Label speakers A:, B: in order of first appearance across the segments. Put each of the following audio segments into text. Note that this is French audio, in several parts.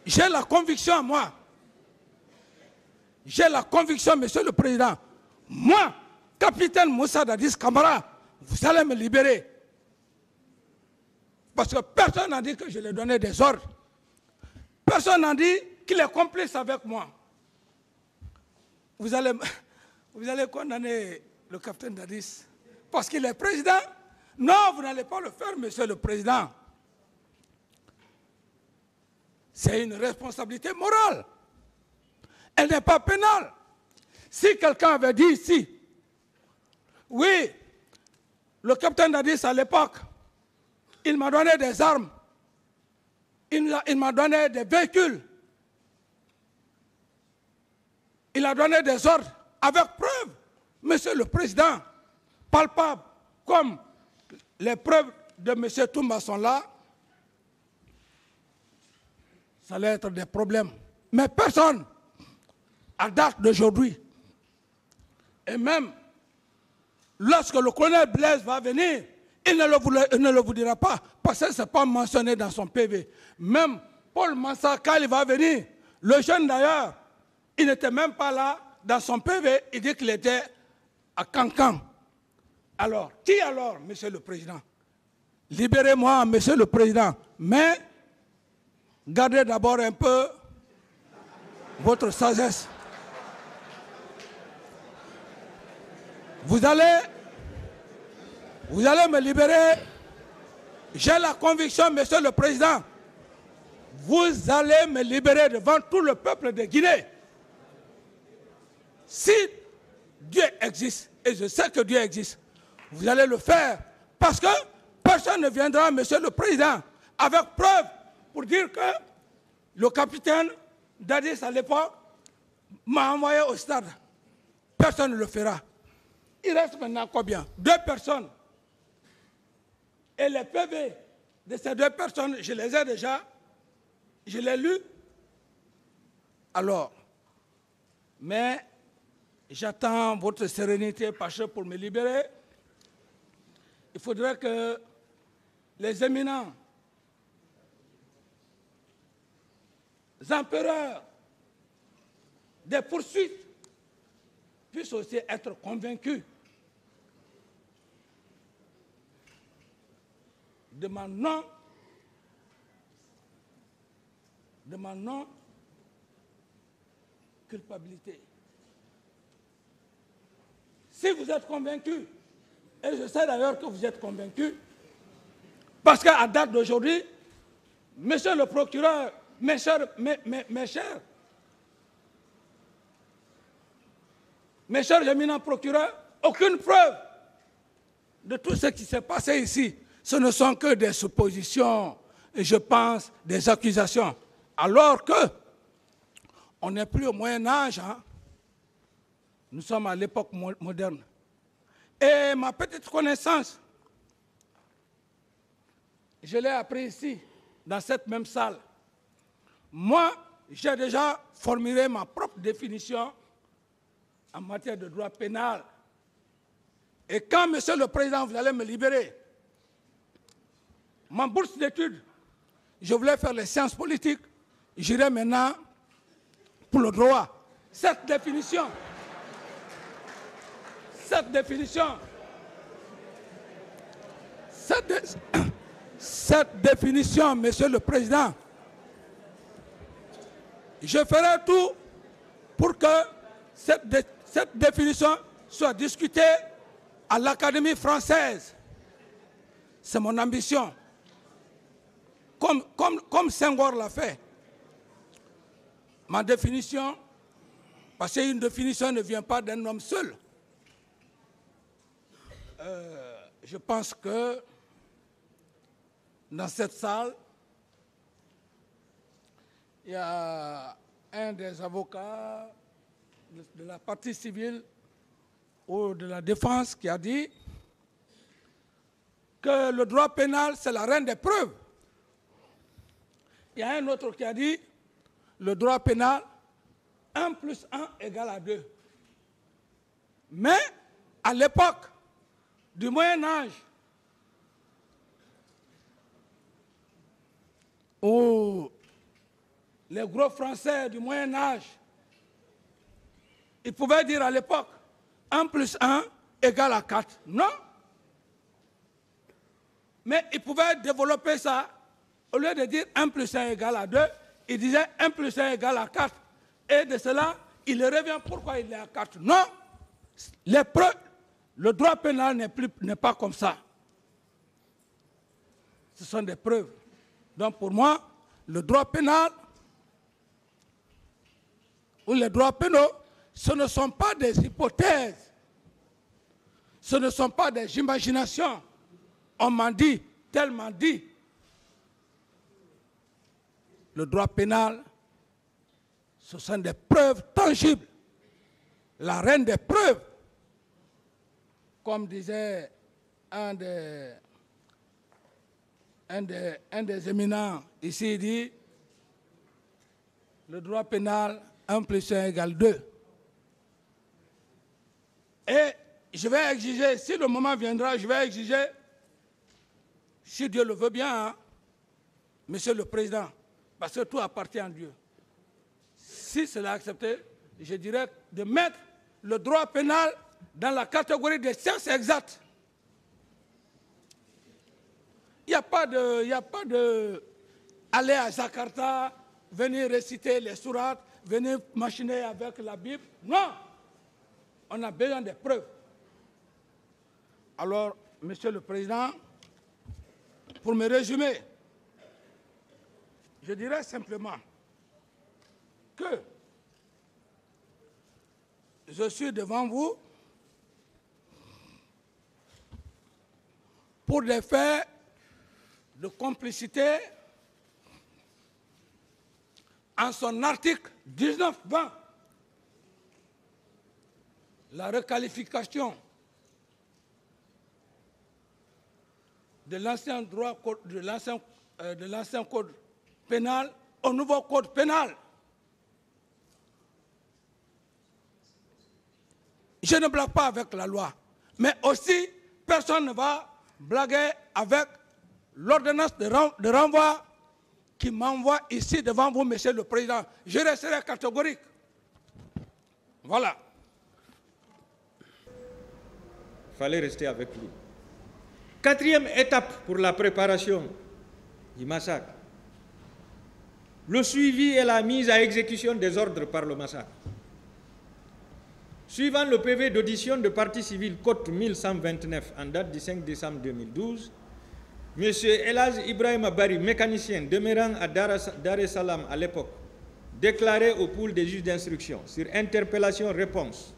A: j'ai la conviction, moi. J'ai la conviction, Monsieur le Président. Moi, capitaine Moussa Dadis Camara, vous allez me libérer. Parce que personne n'a dit que je lui ai donné des ordres. Personne n'a dit qu'il est complice avec moi. Vous allez condamner le capitaine Dadis parce qu'il est président? Non, vous n'allez pas le faire, Monsieur le Président. C'est une responsabilité morale. Elle n'est pas pénale. Si quelqu'un avait dit ici, oui, le capitaine Dadis à l'époque, il m'a donné des armes, il m'a donné des véhicules, il a donné des ordres avec preuve, Monsieur le Président, palpable, comme les preuves de M. Toumba sont là, ça allait être des problèmes. Mais personne, à date d'aujourd'hui, et même lorsque le colonel Blaise va venir, il ne le vous dira pas, parce que ce n'est pas mentionné dans son PV. Même Paul Mansaka, il va venir. Le jeune d'ailleurs, il n'était même pas là dans son PV, il dit qu'il était à Cancan. Alors, qui alors, Monsieur le Président? Libérez-moi, Monsieur le Président, mais gardez d'abord un peu votre sagesse. Vous allez me libérer. J'ai la conviction, Monsieur le Président, vous allez me libérer devant tout le peuple de Guinée. Si Dieu existe, et je sais que Dieu existe, vous allez le faire parce que personne ne viendra, Monsieur le Président, avec preuve pour dire que le capitaine Dadis à l'époque m'a envoyé au stade. Personne ne le fera. Il reste maintenant combien? 2 personnes. Et les PV de ces 2 personnes, je les ai déjà, je les lus. Alors, mais j'attends votre sérénité, Pacha, pour me libérer. Il faudrait que les éminents empereurs des poursuites puissent aussi être convaincus de ma non-culpabilité. Si vous êtes convaincus, et je sais d'ailleurs que vous êtes convaincus, parce qu'à date d'aujourd'hui, Monsieur le procureur, mes chers éminents procureurs, aucune preuve de tout ce qui s'est passé ici. Ce ne sont que des suppositions, et je pense des accusations. Alors que on n'est plus au Moyen-Âge, hein? Nous sommes à l'époque moderne. Et ma petite connaissance, je l'ai appris ici, dans cette même salle. Moi, j'ai déjà formulé ma propre définition en matière de droit pénal. Et quand, Monsieur le Président, vous allez me libérer, ma bourse d'études, je voulais faire les sciences politiques, j'irai maintenant pour le droit. Cette définition, Monsieur le Président, je ferai tout pour que cette définition soit discutée à l'Académie française. C'est mon ambition. Comme Senghor l'a fait. Ma définition, parce qu'une définition ne vient pas d'un homme seul. Je pense que dans cette salle, il y a un des avocats de la partie civile ou de la défense qui a dit que le droit pénal, c'est la reine des preuves. Il y a un autre qui a dit le droit pénal, 1 plus 1 égale 2. Mais à l'époque du Moyen-Âge, où les gros Français du Moyen-Âge, ils pouvaient dire à l'époque 1 plus 1 égale à 4. Non. Mais ils pouvaient développer ça. Au lieu de dire 1 plus 1 égale à 2, ils disaient 1 plus 1 égale à 4. Et de cela, il revient pourquoi il est à 4. Non. Les preuves, le droit pénal n'est pas comme ça. Ce sont des preuves. Donc pour moi, le droit pénal ou les droits pénaux, ce ne sont pas des hypothèses. Ce ne sont pas des imaginations. On m'en dit, tellement dit. Le droit pénal, ce sont des preuves tangibles. La reine des preuves, comme disait un des éminents ici, il dit, le droit pénal, 1 plus 1 égale 2. Et je vais exiger, si le moment viendra, je vais exiger, si Dieu le veut bien, hein, Monsieur le Président, parce que tout appartient à Dieu. Si cela est accepté, je dirais de mettre le droit pénal dans la catégorie des sciences exactes. Il n'y a pas de aller à Jakarta, venir réciter les sourates, venir machiner avec la Bible. Non! On a besoin de preuves. Alors, Monsieur le Président, pour me résumer, je dirais simplement que je suis devant vous pour des faits de complicité en son article 19-20. La requalification de l'ancien droit, de l'ancien code pénal au nouveau code pénal. Je ne blague pas avec la loi, mais aussi personne ne va blaguer avec l'ordonnance de renvoi qui m'envoie ici devant vous, Monsieur le Président. Je resterai catégorique. Voilà.
B: Il fallait rester avec lui. Quatrième étape pour la préparation du massacre. Le suivi et la mise à exécution des ordres par le massacre. Suivant le PV d'audition de partie civile Côte 1129 en date du 5 décembre 2012, M. Elhadj Ibrahima Bari, mécanicien demeurant à Dar es Salaam à l'époque, déclaré au pool des juges d'instruction sur interpellation-réponse.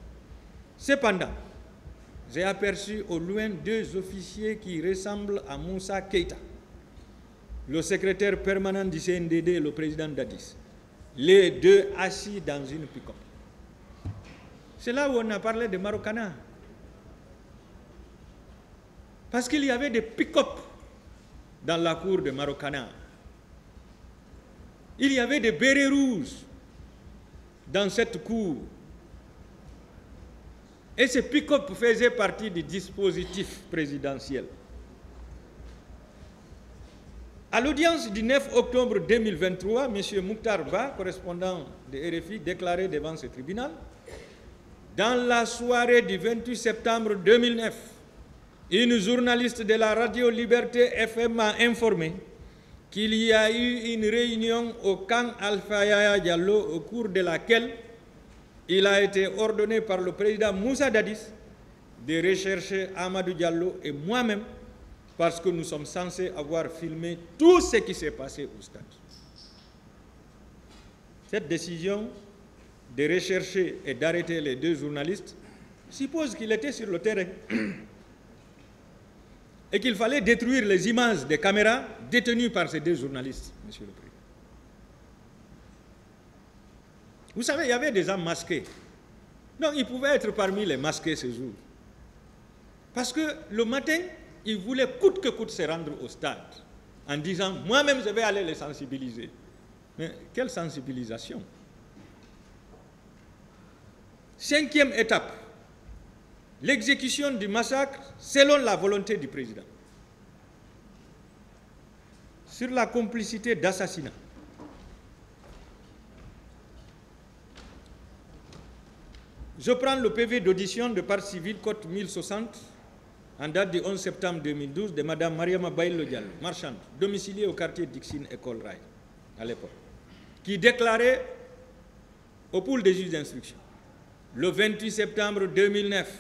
B: Cependant, j'ai aperçu au loin deux officiers qui ressemblent à Moussa Keïta, le secrétaire permanent du CNDD et le président d'Addis, les deux assis dans une pick-up. C'est là où on a parlé de Marokana. Parce qu'il y avait des pick-up dans la cour de Marokana. Il y avait des bérets rouges dans cette cour. Et ces pick-up faisaient partie du dispositif présidentiel. À l'audience du 9 octobre 2023, M. Mouktar Ba, correspondant de RFI, déclarait devant ce tribunal, dans la soirée du 28 septembre 2009, une journaliste de la radio Liberté FM m'a informé qu'il y a eu une réunion au camp Alpha Yaya Diallo au cours de laquelle il a été ordonné par le président Moussa Dadis de rechercher Amadou Diallo et moi-même parce que nous sommes censés avoir filmé tout ce qui s'est passé au stade. Cette décision de rechercher et d'arrêter les deux journalistes suppose qu'il était sur le terrain et qu'il fallait détruire les images des caméras détenues par ces deux journalistes, Monsieur le Président. Vous savez, il y avait des hommes masqués. Donc, ils pouvaient être parmi les masqués ce jour. Parce que le matin, ils voulaient coûte que coûte se rendre au stade en disant « moi-même, je vais aller les sensibiliser ». Mais quelle sensibilisation? Cinquième étape, l'exécution du massacre selon la volonté du président. Sur la complicité d'assassinat, Je prends le PV d'audition de partie civile, code 1060, en date du 11 septembre 2012, de Mme Mariama Baïlo Diallo, marchande, domiciliée au quartier Dixine, École Rail, à l'époque, qui déclarait au pool des juges d'instruction, le 28 septembre 2009,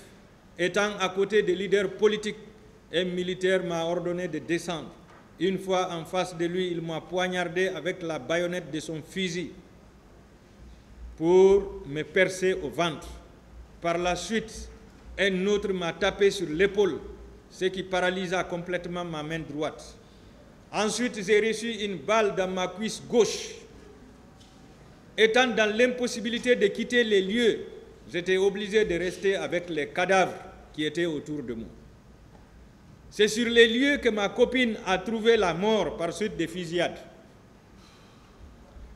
B: étant à côté des leaders politiques, un militaire m'a ordonné de descendre. Une fois en face de lui, il m'a poignardé avec la baïonnette de son fusil pour me percer au ventre. Par la suite, un autre m'a tapé sur l'épaule, ce qui paralysa complètement ma main droite. Ensuite, j'ai reçu une balle dans ma cuisse gauche. Étant dans l'impossibilité de quitter les lieux, j'étais obligé de rester avec les cadavres qui étaient autour de moi. C'est sur les lieux que ma copine a trouvé la mort par suite des fusillades.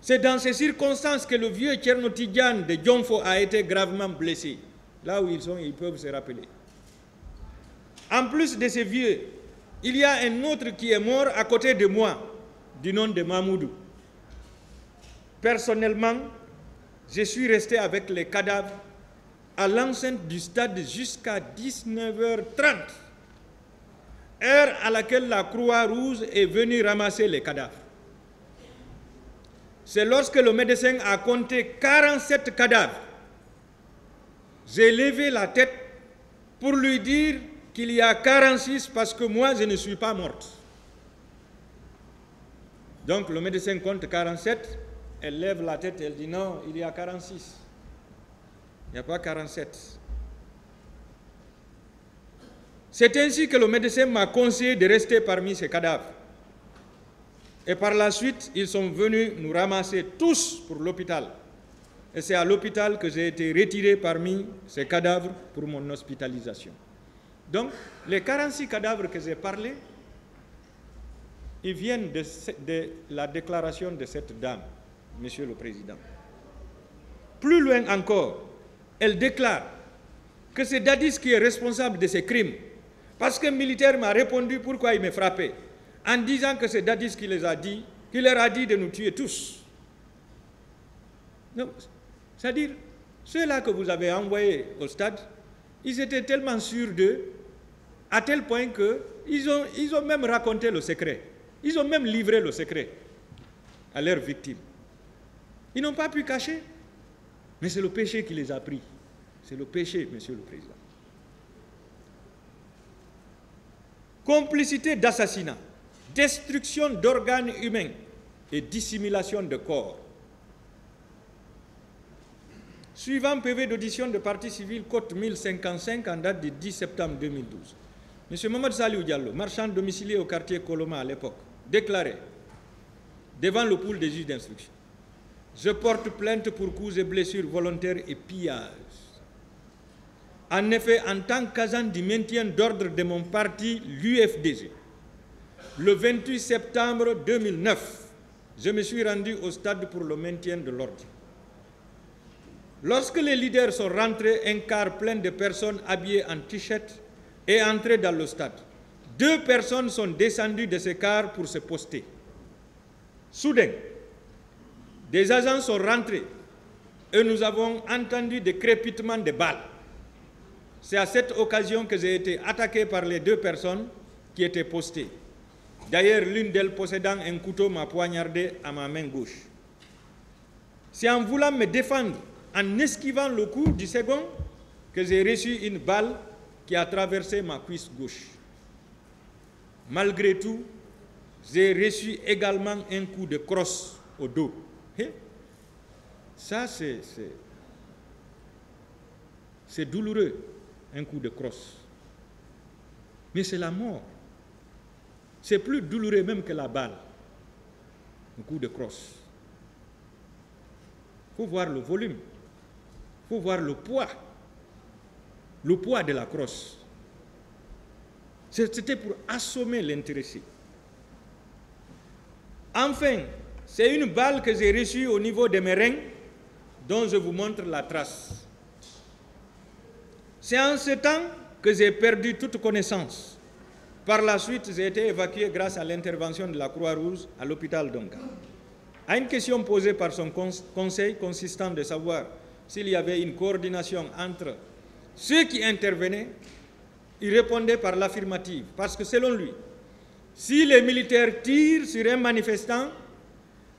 B: C'est dans ces circonstances que le vieux Tchernotidian de Djonfo a été gravement blessé. Là où ils sont, ils peuvent se rappeler. En plus de ces vieux, il y a un autre qui est mort à côté de moi, du nom de Mahmoudou. Personnellement, je suis resté avec les cadavres à l'enceinte du stade jusqu'à 19h30, heure à laquelle la Croix-Rouge est venue ramasser les cadavres. C'est lorsque le médecin a compté 47 cadavres. J'ai levé la tête pour lui dire qu'il y a 46 parce que moi, je ne suis pas morte. Donc le médecin compte 47, elle lève la tête, elle dit non, il y a 46. Il n'y a pas 47. C'est ainsi que le médecin m'a conseillé de rester parmi ces cadavres. Et par la suite, ils sont venus nous ramasser tous pour l'hôpital. Et c'est à l'hôpital que j'ai été retiré parmi ces cadavres pour mon hospitalisation. Donc, les 46 cadavres que j'ai parlé, ils viennent de la déclaration de cette dame, Monsieur le Président. Plus loin encore, elle déclare que c'est Dadis qui est responsable de ces crimes. Parce qu'un militaire m'a répondu pourquoi il me frappait, en disant que c'est Dadis qui les a dit, qui leur a dit de nous tuer tous. C'est-à-dire, ceux-là que vous avez envoyés au stade, ils étaient tellement sûrs d'eux, à tel point qu'ils ont même raconté le secret. Ils ont même livré le secret à leurs victimes. Ils n'ont pas pu cacher, mais c'est le péché qui les a pris. C'est le péché, Monsieur le Président. Complicité d'assassinat, destruction d'organes humains et dissimulation de corps. Suivant PV d'audition de partie civile, code 1055, en date du 10 septembre 2012, M. Mohamed Saliou Diallo, marchand domicilié au quartier Koloma à l'époque, déclarait devant le pool des juges d'instruction: je porte plainte pour coups et blessures volontaires et pillage. En effet, en tant qu'agent du maintien d'ordre de mon parti, l'UFDG, le 28 septembre 2009, je me suis rendu au stade pour le maintien de l'ordre. Lorsque les leaders sont rentrés, un car plein de personnes habillées en t-shirt est entré dans le stade. 2 personnes sont descendues de ce car pour se poster. Soudain, des agents sont rentrés et nous avons entendu des crépitements de balles. C'est à cette occasion que j'ai été attaqué par les 2 personnes qui étaient postées. D'ailleurs, l'une d'elles possédant un couteau m'a poignardé à ma main gauche. C'est en voulant me défendre, en esquivant le coup du second, que j'ai reçu une balle qui a traversé ma cuisse gauche. Malgré tout, j'ai reçu également un coup de crosse au dos. Ça, c'est douloureux, un coup de crosse. Mais c'est la mort. C'est plus douloureux même que la balle, un coup de crosse. Il faut voir le volume, il faut voir le poids de la crosse. C'était pour assommer l'intéressé. Enfin, c'est une balle que j'ai reçue au niveau de mes reins, dont je vous montre la trace. C'est en ce temps que j'ai perdu toute connaissance. Par la suite, j'ai été évacué grâce à l'intervention de la Croix-Rouge à l'hôpital d'Onka. À une question posée par son conseil consistant de savoir s'il y avait une coordination entre ceux qui intervenaient. Il répondait par l'affirmative, parce que selon lui, si les militaires tirent sur un manifestant,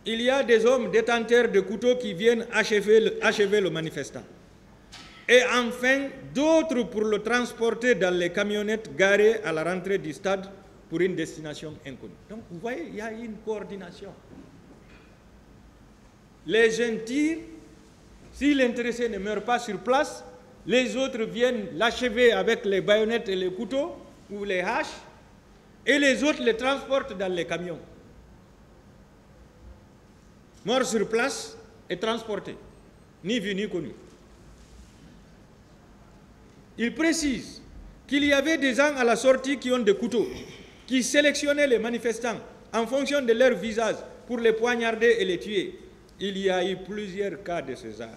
B: il y a des hommes détenteurs de couteaux qui viennent achever le manifestant. Et enfin, d'autres pour le transporter dans les camionnettes garées à la rentrée du stade pour une destination inconnue. Donc vous voyez, il y a une coordination. Les jeunes tirent, si l'intéressé ne meurt pas sur place, les autres viennent l'achever avec les baïonnettes et les couteaux ou les haches, et les autres les transportent dans les camions. Mort sur place et transporté, ni vu ni connu. Il précise qu'il y avait des gens à la sortie qui ont des couteaux, qui sélectionnaient les manifestants en fonction de leur visage pour les poignarder et les tuer. Il y a eu plusieurs cas de ce genre.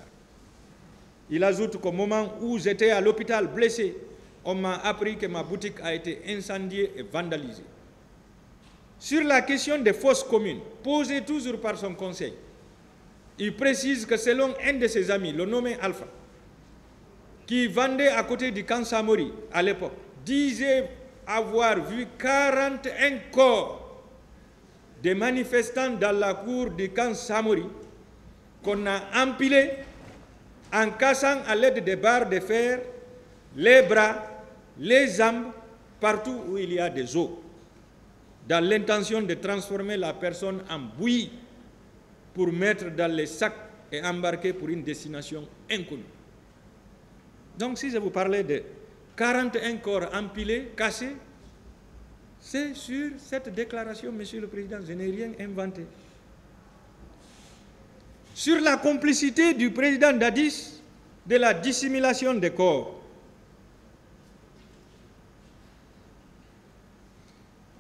B: Il ajoute qu'au moment où j'étais à l'hôpital blessé, on m'a appris que ma boutique a été incendiée et vandalisée. Sur la question des fosses communes, posée toujours par son conseil, il précise que selon un de ses amis, le nommé Alpha, qui vendait à côté du camp Samori à l'époque, disait avoir vu 41 corps de manifestants dans la cour du camp Samori qu'on a empilés en cassant à l'aide des barres de fer les bras, les jambes, partout où il y a des os, dans l'intention de transformer la personne en bouillie pour mettre dans les sacs et embarquer pour une destination inconnue. Donc si je vous parlais de 41 corps empilés, cassés, c'est sur cette déclaration, Monsieur le Président, je n'ai rien inventé. Sur la complicité du président Dadis de la dissimulation des corps.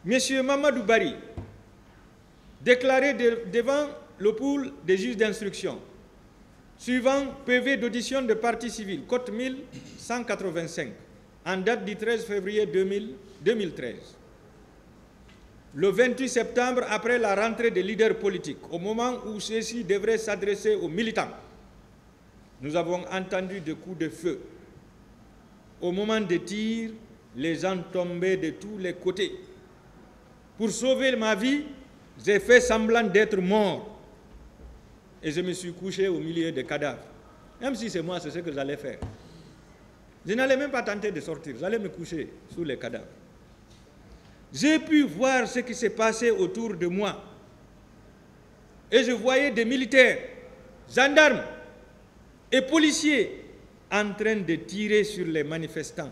B: Monsieur Mamadou Bari, déclaré devant le pool des juges d'instruction, suivant PV d'audition de partie civile, code 1185, en date du 13 février 2013. Le 28 septembre, après la rentrée des leaders politiques, au moment où ceux-ci devraient s'adresser aux militants, nous avons entendu des coups de feu. Au moment des tirs, les gens tombaient de tous les côtés. Pour sauver ma vie, j'ai fait semblant d'être mort. Et je me suis couché au milieu des cadavres. Même si c'est moi, c'est ce que j'allais faire. Je n'allais même pas tenter de sortir, j'allais me coucher sous les cadavres. J'ai pu voir ce qui s'est passé autour de moi. Et je voyais des militaires, gendarmes et policiers en train de tirer sur les manifestants.